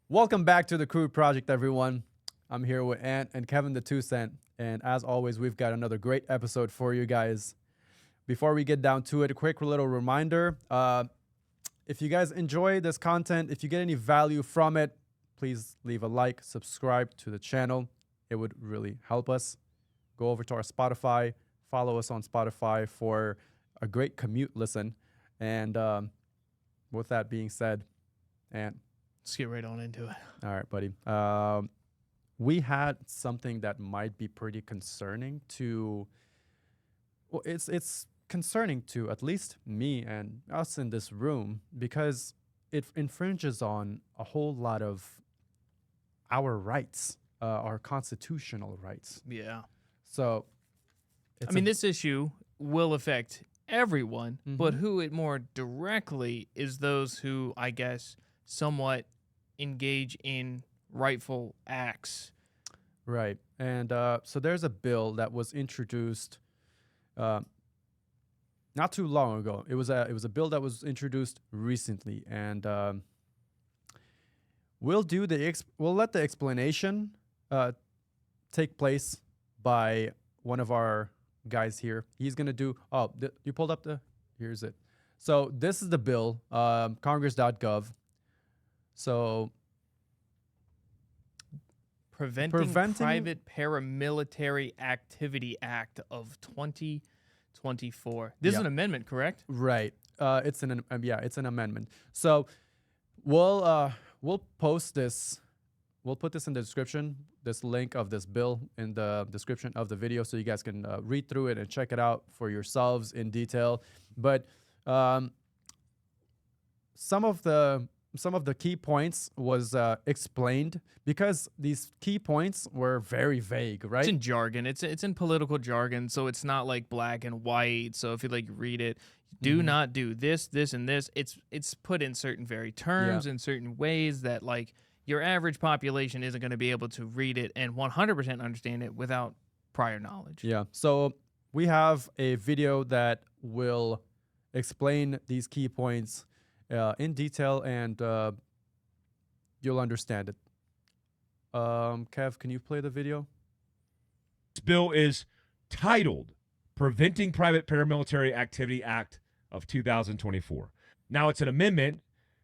Welcome back to the Crude Project, everyone. I'm here with Ant and Kevin the 2 Cent, and as always, we've got another great episode for you guys. Before we get down to it, a quick little reminder. If you guys enjoy this content, if you get any value from it, please leave a like, subscribe to the channel. It would really help us. Go over to our Spotify, follow us on Spotify for a great commute listen. And with that being said, Ant. Let's get right on into it. All right, buddy. We had something that might be pretty concerning to, well, it's concerning to at least me and us in this room because it infringes on a whole lot of our rights, our constitutional rights. Yeah. So, this issue will affect everyone, but who it more directly is those who, I guess, somewhat engage in rightful acts. Right. And so there's a bill that was introduced not too long ago. It was a bill that was introduced recently, and we'll let the explanation take place by one of our guys here. He's gonna do. Oh, you pulled up the. Here's it. So this is the bill, Congress.gov. So Preventing Private Paramilitary Activity Act of 2024. This is an amendment, correct? Right. It's an amendment. So we'll post this. We'll put this in the description. This link of this bill in the description of the video, so you guys can read through it and check it out for yourselves in detail. But some of the key points was explained because these key points were very vague, right? It's in jargon. It's in political jargon, so it's not like black and white. So if you read it, do not do this, this, and this. It's put in certain very terms in certain ways that your average population isn't going to be able to read it and 100% understand it without prior knowledge. Yeah. So we have a video that will explain these key points in detail, and you'll understand it. Kev, can you play the video? This bill is titled Preventing Private Paramilitary Activity Act of 2024. Now, it's an amendment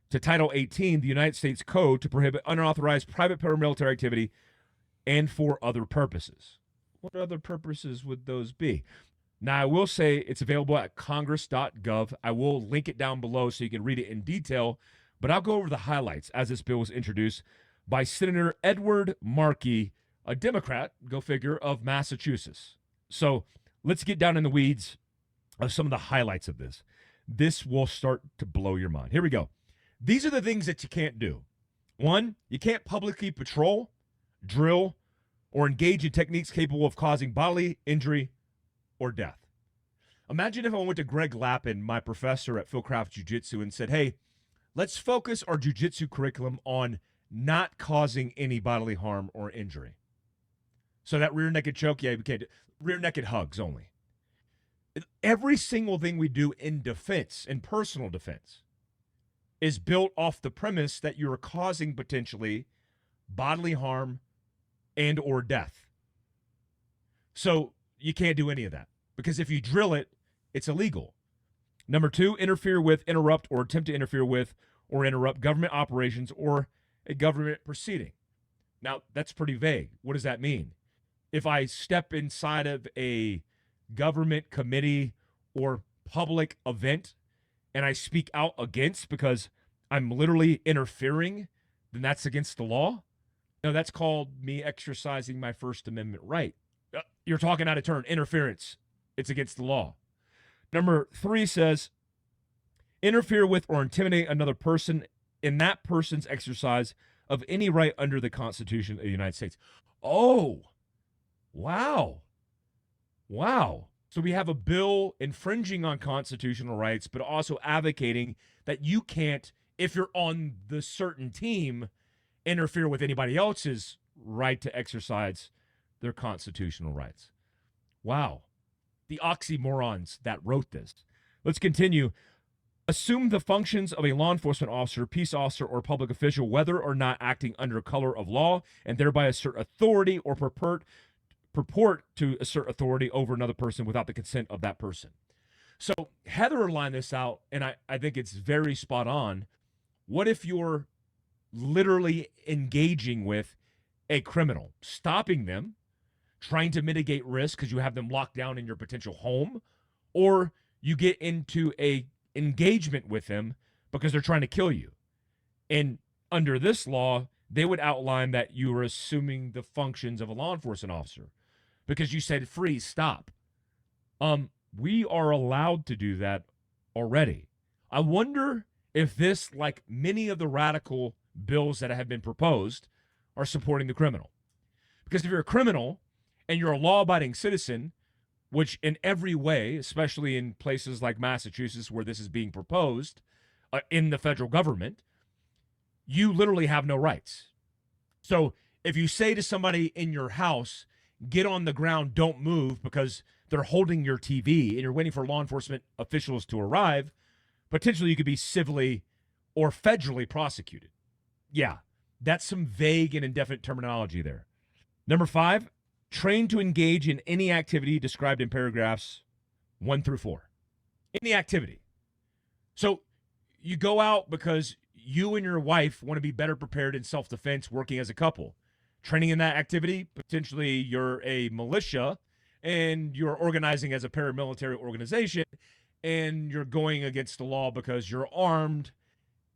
to Title 18, the United States Code, to prohibit unauthorized private paramilitary activity and for other purposes. What other purposes would those be? Now, I will say it's available at congress.gov. I will link it down below so you can read it in detail, but I'll go over the highlights as this bill was introduced by Senator Edward Markey, a Democrat, go figure, of Massachusetts. So let's get down in the weeds of some of the highlights of this. This will start to blow your mind. Here we go. These are the things that you can't do. 1, you can't publicly patrol, drill, or engage in techniques capable of causing bodily injury or death. Imagine if I went to Greg Lappin, my professor at Philcraft Jiu-Jitsu, and said, hey, let's focus our jiu-jitsu curriculum on not causing any bodily harm or injury. So that rear naked choke, we can't do. Rear naked hugs only. Every single thing we do in defense, in personal defense, is built off the premise that you're causing potentially bodily harm and or death. So you can't do any of that because if you drill it, it's illegal. Number 2, interfere with, interrupt, or attempt to interfere with or interrupt government operations or a government proceeding. Now, that's pretty vague. What does that mean? If I step inside of a government committee or public event and I speak out against because I'm literally interfering, then that's against the law? No, that's called me exercising my First Amendment right. You're talking out of turn. Interference. It's against the law. Number 3 says, interfere with or intimidate another person in that person's exercise of any right under the Constitution of the United States. Oh, wow. Wow. So we have a bill infringing on constitutional rights, but also advocating that you can't, if you're on the certain team, interfere with anybody else's right to exercise their constitutional rights. Wow. The oxymorons that wrote this. Let's continue. Assume the functions of a law enforcement officer, peace officer, or public official, whether or not acting under color of law, and thereby assert authority or purport to assert authority over another person without the consent of that person. So Heather lined this out, and I think it's very spot on. What if you're literally engaging with a criminal, stopping them, trying to mitigate risk because you have them locked down in your potential home, or you get into a engagement with them because they're trying to kill you? And under this law, they would outline that you are assuming the functions of a law enforcement officer because you said freeze, stop. We are allowed to do that already. I wonder if this, like many of the radical bills that have been proposed, are supporting the criminal. Because if you're a criminal and you're a law-abiding citizen, which in every way, especially in places like Massachusetts where this is being proposed in the federal government, you literally have no rights. So if you say to somebody in your house, get on the ground, don't move, because they're holding your TV and you're waiting for law enforcement officials to arrive, potentially you could be civilly or federally prosecuted. Yeah, that's some vague and indefinite terminology there. Number 5, trained to engage in any activity described in paragraphs 1 through 4. Any activity. So you go out because you and your wife want to be better prepared in self-defense working as a couple. Training in that activity, potentially you're a militia and you're organizing as a paramilitary organization and you're going against the law because you're armed,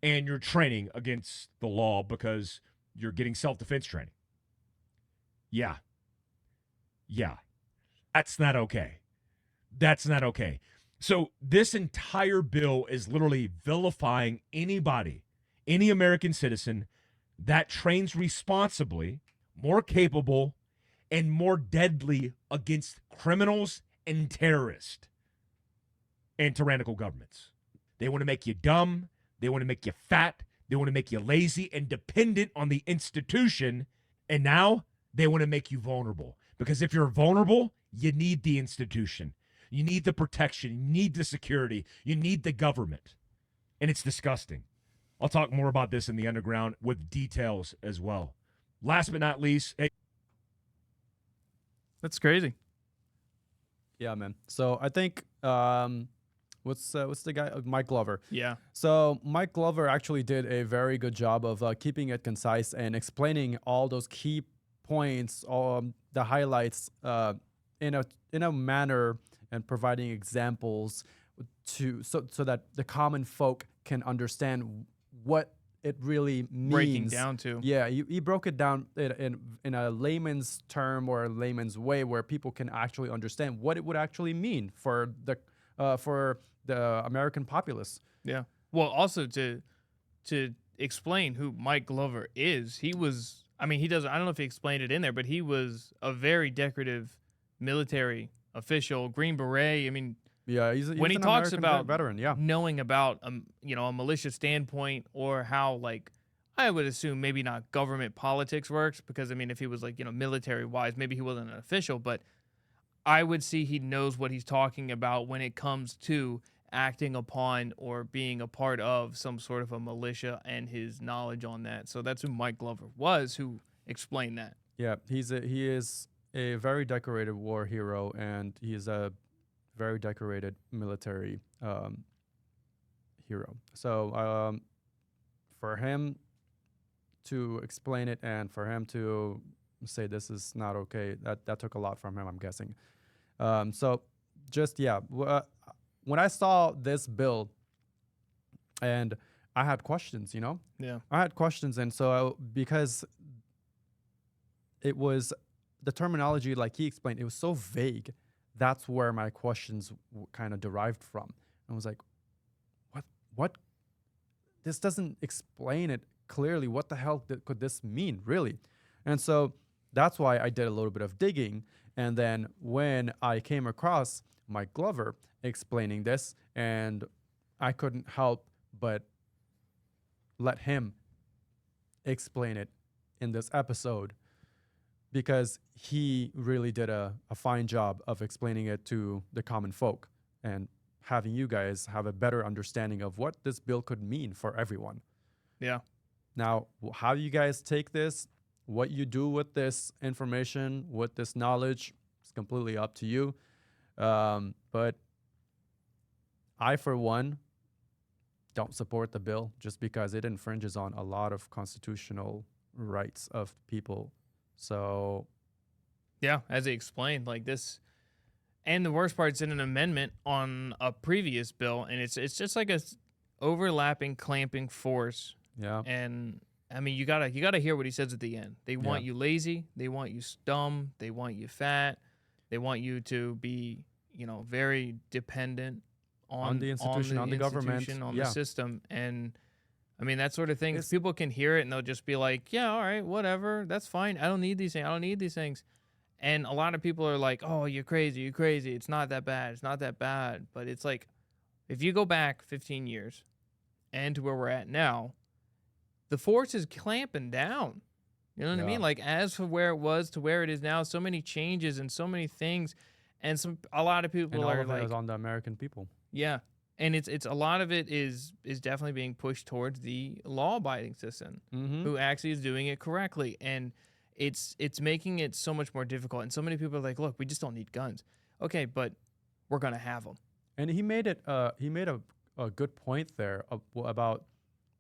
and you're training against the law because you're getting self-defense training. Yeah. That's not okay. That's not okay. So this entire bill is literally vilifying anybody, any American citizen that trains responsibly, more capable, and more deadly against criminals and terrorists and tyrannical governments. They want to make you dumb. They want to make you fat. They want to make you lazy and dependent on the institution. And now they want to make you vulnerable. Because if you're vulnerable, you need the institution. You need the protection. You need the security. You need the government. And it's disgusting. I'll talk more about this in the underground with details as well. Last but not least, hey. That's crazy. Yeah, man. So I think what's the guy? Mike Glover. Yeah. So Mike Glover actually did a very good job of keeping it concise and explaining all those key points, the highlights, in a manner, and providing examples so that the common folk can understand what it really means. Breaking down to. Yeah, he broke it down in a layman's term or a layman's way where people can actually understand what it would actually mean for the American populace. Yeah. Well, also to explain who Mike Glover is, he was, I mean, he doesn't, I don't know if he explained it in there, but he was a very decorative military official, Green Beret. I mean, yeah, he's when he an talks American about veteran, yeah, knowing about a militia standpoint, or how, like, I would assume maybe not government politics works, because I mean, if he was like, military wise, maybe he wasn't an official, but I would see he knows what he's talking about when it comes to acting upon or being a part of some sort of a militia, and his knowledge on that. So that's who Mike Glover was, who explained that. yeah. He is a very decorated war hero, and he is a very decorated military hero. So for him to explain it and for him to say this is not okay, that took a lot from him, I'm guessing. So just, yeah, when I saw this bill, and I had questions, Yeah. I had questions. And so because it was the terminology, like he explained, it was so vague. That's where my questions kind of derived from. I was like, what? This doesn't explain it clearly. What the hell could this mean, really? And so that's why I did a little bit of digging. And then when I came across Mike Glover explaining this, and I couldn't help but let him explain it in this episode, because he really did a fine job of explaining it to the common folk and having you guys have a better understanding of what this bill could mean for everyone. Yeah. Now, how you guys take this, what you do with this information, with this knowledge, it's completely up to you. But I, for one, don't support the bill just because it infringes on a lot of constitutional rights of people. So, Yeah, as he explained, like this, and the worst part, it's in an amendment on a previous bill, and it's just like overlapping, clamping force. yeah. And I mean, you gotta hear what he says at the end. They want you lazy, they want you dumb, they want you fat, they want you to be, very dependent on the institution, on the government, institution, on yeah. the system, and I mean that sort of thing. It's- People can hear it and they'll just be like, "Yeah, all right, whatever, that's fine. I don't need these things. I don't need these things." And a lot of people are like, "Oh, you're crazy. You're crazy. It's not that bad. It's not that bad." But it's like, if you go back 15 years, and to where we're at now, the force is clamping down. You know what I Yeah. mean? Like as for where it was to where it is now, so many changes and so many things, and a lot of people And all are of it like, is on the American people. yeah, and it's a lot of it is definitely being pushed towards the law-abiding citizen Mm-hmm. who actually is doing it correctly, and it's making it so much more difficult. And so many people are like, "Look, we just don't need guns." Okay, but we're gonna have them. And he made it. He made a good point there about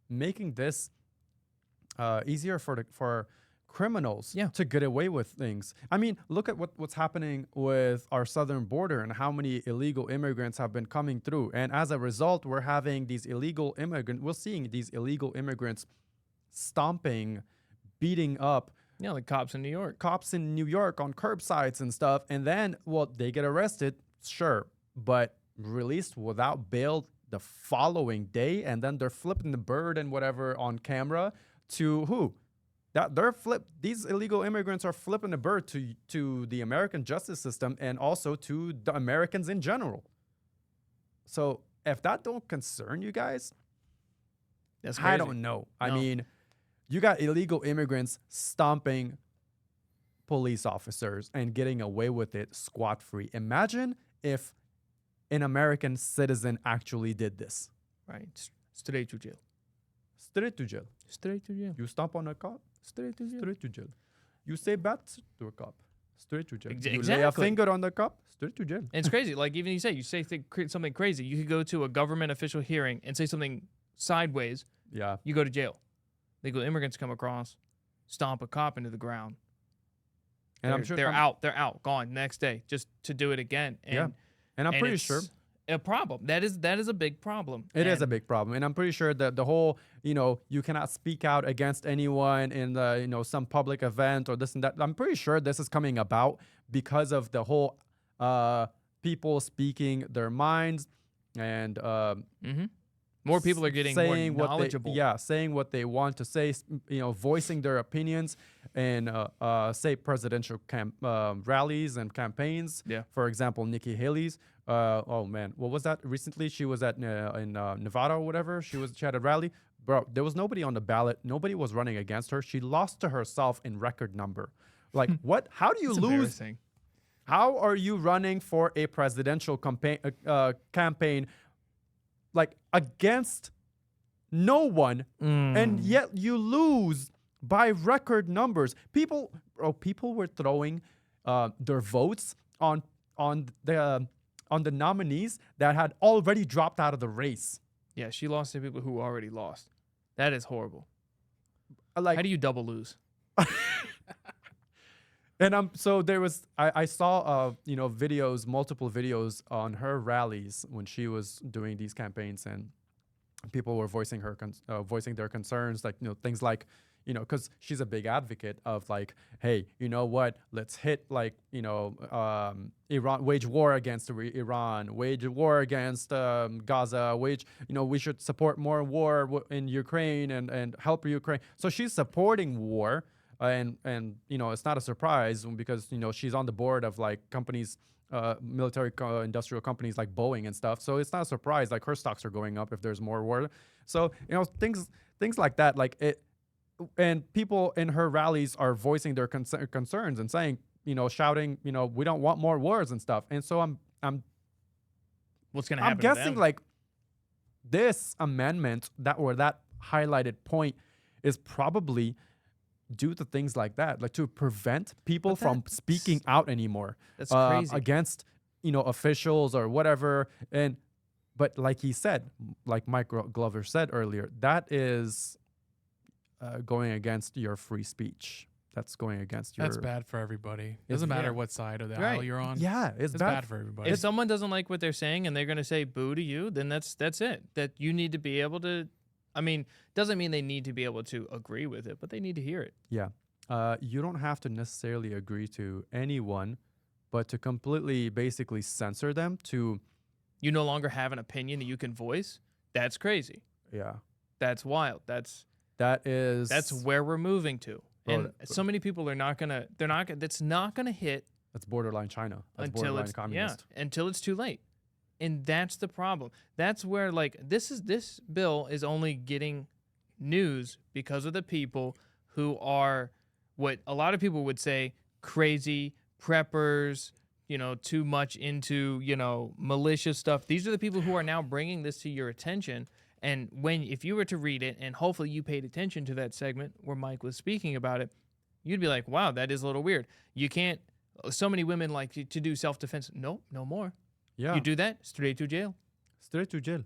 making this easier for criminals Yeah. to get away with things. I mean, look at what's happening with our southern border and how many illegal immigrants have been coming through. And as a result, we're having these illegal immigrants. We're seeing these illegal immigrants stomping, beating up Yeah, like cops in New York. cops in New York on curbsides and stuff. And then, well, they get arrested, sure, but released without bail the following day. And then they're flipping the bird and whatever on camera to who? These illegal immigrants are flipping the bird to the American justice system and also to the Americans in general. So if that don't concern you guys, That's crazy. I don't know. I No. mean, you got illegal immigrants stomping police officers and getting away with it squat free. Imagine if an American citizen actually did this. Right, straight to jail. Straight to jail. Straight to jail. You stomp on a cop, Straight to jail. straight to jail. You say bad to a cop, straight to jail. Ex- You lay a exactly. finger on the cop, straight to jail. And it's crazy. Like even you say something crazy, you could go to a government official hearing and say something sideways. Yeah. You go to jail. Legal immigrants come across, stomp a cop into the ground. And I'm They're- sure they're out. They're out. Gone next day, just to do it again. And, Yeah. And I'm and pretty it's sure a problem. That is a big problem. it is a And- big problem. And I'm pretty sure that the whole, you cannot speak out against anyone in the, some public event or this and that. I'm pretty sure this is coming about because of the whole people speaking their minds and Mhm. More people are getting more saying knowledgeable. saying what they want to say, voicing their opinions and say presidential rallies and campaigns. Yeah. For example, Nikki Haley's. Oh man, what was that? Recently, she was in Nevada or whatever. She had a rally. Bro, there was nobody on the ballot. Nobody was running against her. She lost to herself in record number. Like what? How do you It's lose? embarrassing. How are you running for a presidential campaign like against no one, and yet you lose by record numbers? People were throwing their votes on the nominees that had already dropped out of the race. Yeah, she lost to people who already lost. That is horrible. Like, How do you double lose? and so there was I saw multiple videos on her rallies when she was doing these campaigns, and people were voicing their concerns, like things like because she's a big advocate of like, hey, you know what, let's hit like Iran, wage war against Iran, wage war against Gaza, we should support more war in Ukraine and help Ukraine. So she's supporting war. And it's not a surprise because she's on the board of like companies, military industrial companies like Boeing and stuff. So it's not a surprise like her stocks are going up if there's more war. So things like that, like it, and people in her rallies are voicing their concerns and saying, shouting, we don't want more wars and stuff. And so I'm what's going to I'm happen to guessing them. like this amendment that highlighted point is probably due to things like that, like to prevent people But from that's- speaking out anymore That's crazy. against officials or whatever. But like he said, like Mike Glover said earlier, that is going against your free speech. That's going against your. That's bad for everybody. It's- Doesn't matter yeah. what side of the Right. aisle you're on. Yeah, it's It's bad. bad for everybody. If someone doesn't like what they're saying and they're going to say boo to you, then that's it. That you need to be able to. I mean, doesn't mean they need to be able to agree with it, but they need to hear it. Yeah. You don't have to necessarily agree to anyone, but to completely basically censor them to, You no longer have an opinion that you can voice. That's crazy. yeah, That's wild. That's where we're moving to. Bro, And so many people are not gonna. They're not. That's not gonna hit that's borderline China. That's until borderline it's communist. until it's too late. And that's the problem. That's where like this bill is only getting news because of the people who are what a lot of people would say crazy preppers, too much into, malicious stuff. These are the people who are now bringing this to your attention. And if you were to read it, and hopefully you paid attention to that segment where Mike was speaking about it, you'd be like, wow, that is a little weird. You can't, so many women like to do self-defense. No more. Yeah. You do that, straight to jail. Straight to jail.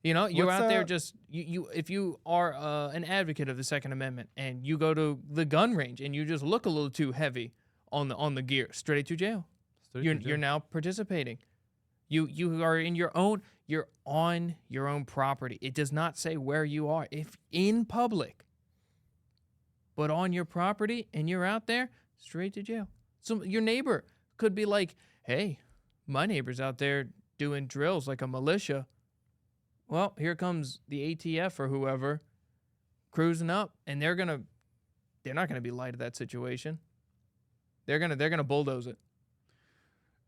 You're What's, out there just if you are an advocate of the Second Amendment and you go to the gun range and you just look a little too heavy on the gear, straight to jail. Straight You're to jail. you're now participating. You are you're on your own property. It does not say where you are. If in public, but on your property and you're out there, straight to jail. So your neighbor could be like, "Hey, my neighbor's out there doing drills like a militia." Well, here comes the ATF or whoever cruising up, and they're not gonna be light of that situation. They're gonna bulldoze it.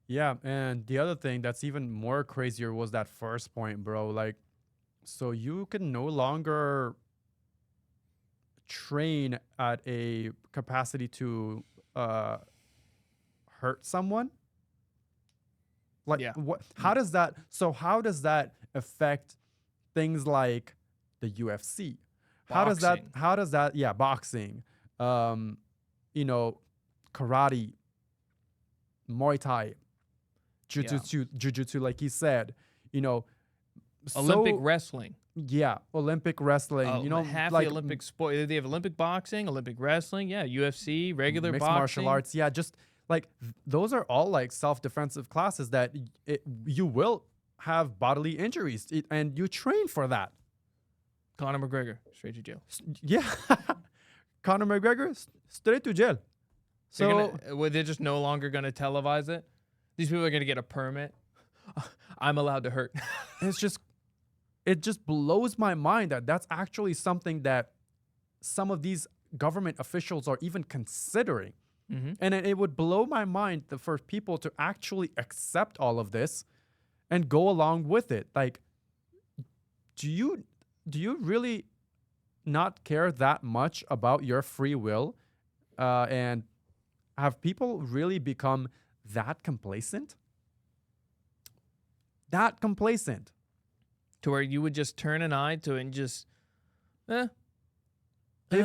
Yeah, and the other thing that's even more crazier was that first point, bro. Like, so you can no longer train at a capacity to hurt someone. Like, Yeah. what? How does that? So how does that affect things like the UFC? How does that? Boxing. How does that? Yeah, boxing. Karate, Muay Thai, jiu-jitsu, like he said, Olympic so- wrestling. yeah, Olympic wrestling, half like the Olympic sport. They have Olympic boxing, Olympic wrestling, yeah, UFC, regular mixed boxing. martial arts. Yeah, just like those are all like self-defensive classes that you will have bodily injuries, and you train for that. Conor McGregor, straight to jail. Yeah, Conor McGregor, straight to jail. So They're just no longer gonna televise it. These people are gonna get a permit. I'm allowed to hurt. it just blows my mind that that's actually something that some of these government officials are even considering. Mm-hmm. And it would blow my mind for people to actually accept all of this and go along with it. Like, do you really not care that much about your free will? And have people really become that complacent? That complacent. To where you would just turn an eye to it and just, They've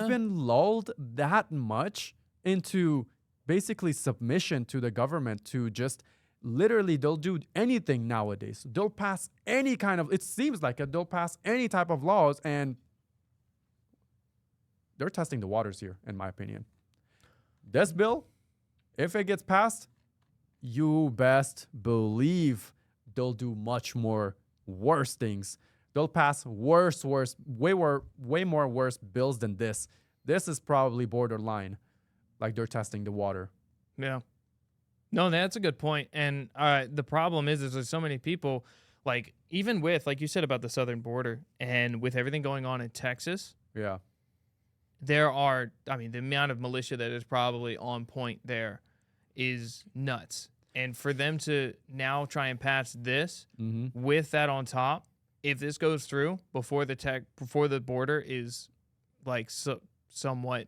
Uh-huh. been lulled that much into basically submission to the government to just literally they'll do anything nowadays. They'll pass any kind of, it seems like they'll pass any type of laws, and they're testing the waters here, in my opinion. This bill, if it gets passed, you best believe they'll do much more worse things. They'll pass worse, way more worse bills than this. This is probably borderline, like they're testing the water. yeah. No, that's a good point. And the problem is there's so many people, like even with, like you said about the southern border and with everything going on in Texas, Yeah. there are, I mean, the amount of militia that is probably on point there is nuts. And for them to now try and pass this Mm-hmm. with that on top, if this goes through before the border is like somewhat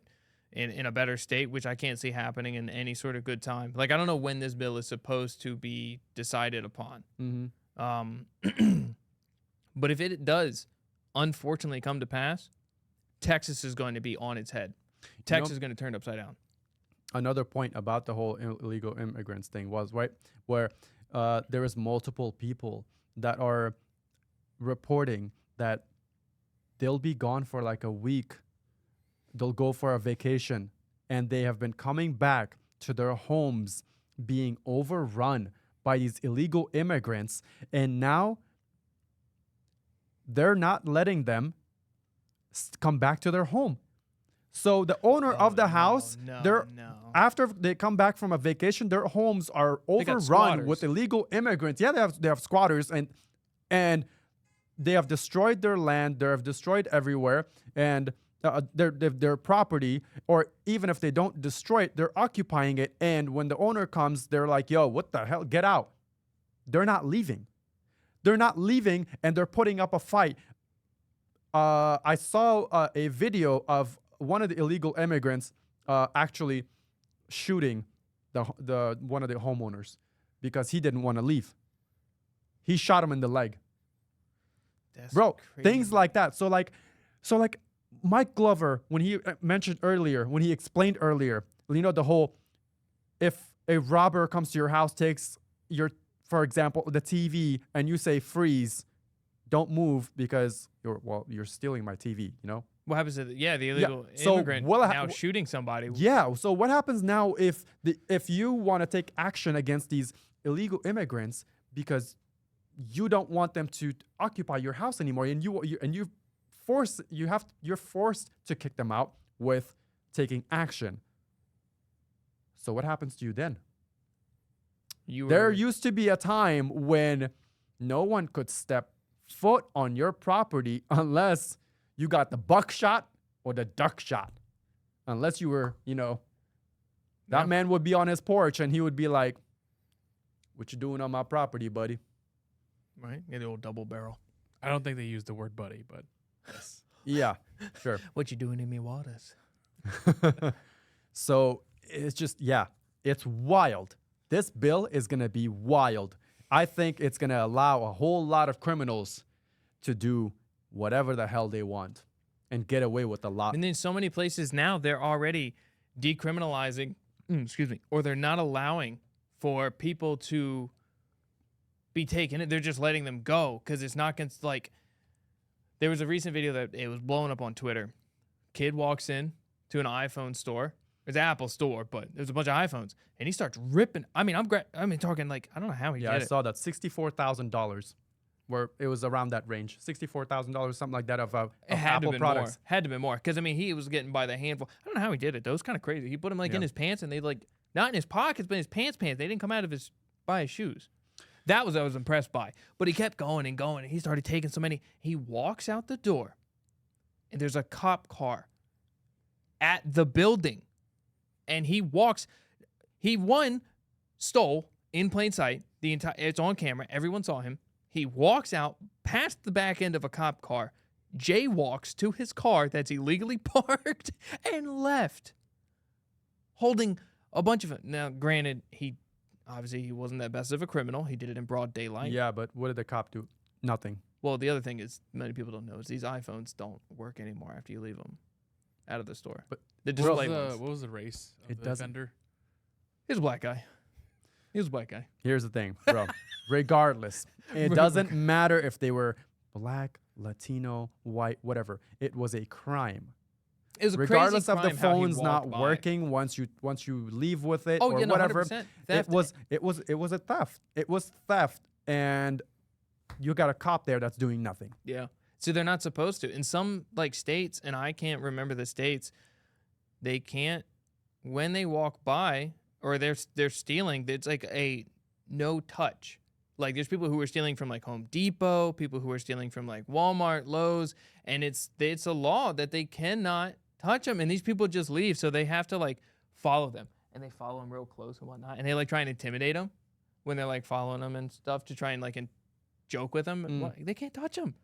in a better state, which I can't see happening in any sort of good time. Like, I don't know when this bill is supposed to be decided upon. Mm-hmm. But if it does unfortunately come to pass, Texas is going to be on its head. Texas is going to turn upside down. Another point about the whole illegal immigrants thing was, right, where there is multiple people that are reporting that they'll be gone for like a week. They'll go for a vacation, and they have been coming back to their homes being overrun by these illegal immigrants, and now they're not letting them come back to their home. So the owner of the house, after they come back from a vacation, their homes are overrun with illegal immigrants. Yeah, they have squatters, and they have destroyed their land. They have destroyed everywhere, and their property. Or even if they don't destroy it, they're occupying it. And when the owner comes, they're like, "Yo, what the hell? Get out!" They're not leaving. They're not leaving, and they're putting up a fight. I saw a video of one of the illegal immigrants actually shooting the one of the homeowners because he didn't want to leave. He shot him in the leg. That's Bro, crazy. things like that. So like Mike Glover, when he mentioned earlier, when he explained earlier, you know, the whole, if a robber comes to your house, takes your, for example, the TV, and you say freeze, don't move because you're stealing my TV, you know? What happens to the illegal So immigrant now shooting somebody? Yeah. So what happens now if you want to take action against these illegal immigrants because you don't want them to occupy your house anymore, and you're forced to kick them out with taking action. So what happens to you then? There used to be a time when no one could step foot on your property unless you got the buckshot or the duck shot. Unless you were, that man would be on his porch and he would be like, "What you doing on my property, buddy?" Right? Get the old double barrel. I don't think they use the word buddy, but yes. Yeah, sure. What you doing in me waters? So it's just, it's wild. This bill is going to be wild. I think it's going to allow a whole lot of criminals to do whatever the hell they want and get away with a lot. And in so many places now, they're already decriminalizing, or they're not allowing for people to be taken. They're just letting them go because it's not like, there was a recent video that it was blowing up on Twitter. Kid walks in to an iPhone store. It's an Apple store, but there's a bunch of iPhones, and he starts ripping. I'm talking like, I don't know how he did it. I saw that $64,000, where it was around that range, $64,000, something like that of Apple products. Had to be more, because he was getting by the handful. I don't know how he did it though. It's kind of crazy. He put them in his pants, and they not in his pockets, but in his pants. They didn't come out of by his shoes. That was what I was impressed by. But he kept going and going, and he started taking so many. He walks out the door, and there's a cop car at the building. And he stole in plain sight. It's on camera. Everyone saw him. He walks out past the back end of a cop car, jaywalks to his car that's illegally parked, and left, holding a bunch of it. Now, granted, he wasn't that best of a criminal. He did it in broad daylight. Yeah, but what did the cop do? Nothing. Well, the other thing is, many people don't know, is these iPhones don't work anymore after you leave them out of the store. But the display what was the race of the vendor? He was a black guy. Here's the thing, bro. Regardless, it doesn't matter if they were black, Latino, white, whatever. It was a crime. It was a regardless crazy of crime the how he phone's not walked by. working once you leave with it Oh, or yeah, no, whatever. 100%. It was a theft. It was theft, and you got a cop there that's doing nothing. Yeah. So they're not supposed to. In some states, and I can't remember the states, they can't, when they walk by or they're stealing, it's like a no touch. Like there's people who are stealing from Home Depot, people who are stealing from Walmart, Lowe's, and it's a law that they cannot touch them, and these people just leave, so they have to follow them, and they follow them real close and whatnot, and they try and intimidate them when they're following them and stuff to try and joke with them. They can't touch them.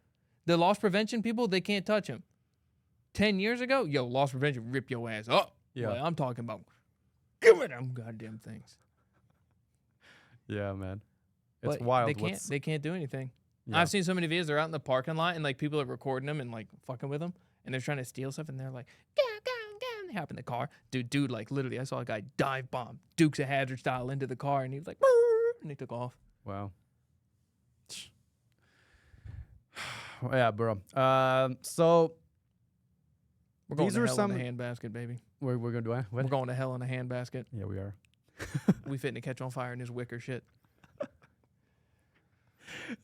The loss prevention people, they can't touch them. 10 years ago, loss prevention rip your ass up. Yeah. I'm talking about give me them goddamn things. Yeah, man. It's But wild. They can't do anything. Yeah. I've seen so many videos. They're out in the parking lot and like people are recording them and like fucking with them, and they're trying to steal stuff, and they're like, go, go, go. And they hop in the car, dude. Like literally, I saw a guy dive bomb Dukes of Hazzard style into the car, and he was like, "Brrr," and he took off. Wow. Yeah, bro. So We're going these to are hell some. in a handbasket, baby. We're gonna do what? We're going to hell in a handbasket. Yeah, we are. We fitting to catch on fire in this wicker shit.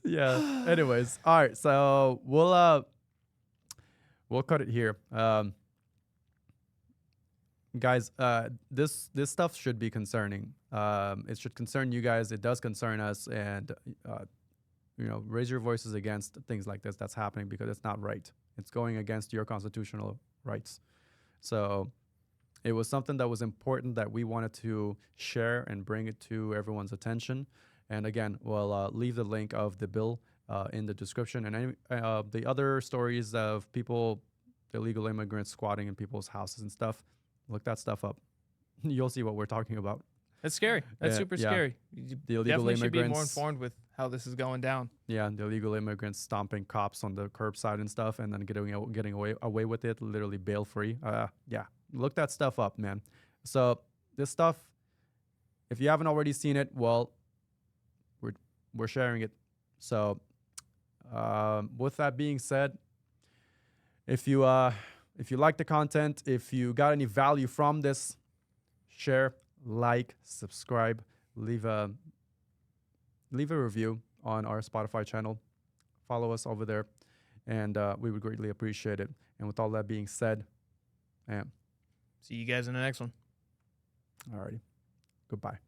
Yeah. Anyways, all right. So we'll cut it here. Guys, this stuff should be concerning. It should concern you guys. It does concern us, and raise your voices against things like this that's happening because it's not right. It's going against your constitutional rights. So it was something that was important that we wanted to share and bring it to everyone's attention. And again, we'll leave the link of the bill in the description, and any, the other stories of people, illegal immigrants squatting in people's houses and stuff. Look that stuff up. You'll see what we're talking about. That's scary. That's Yeah, super yeah. scary. You The illegal definitely should be more immigrants- informed with how this is going down. Yeah, the illegal immigrants stomping cops on the curbside and stuff, and then getting away with it, literally bail free. Yeah, look that stuff up, man. So this stuff, if you haven't already seen it, well, we're sharing it. So with that being said, if you like the content, if you got any value from this, share, like, subscribe, leave a review on our Spotify channel. Follow us over there, and we would greatly appreciate it. And with all that being said, See you guys in the next one. alrighty, goodbye.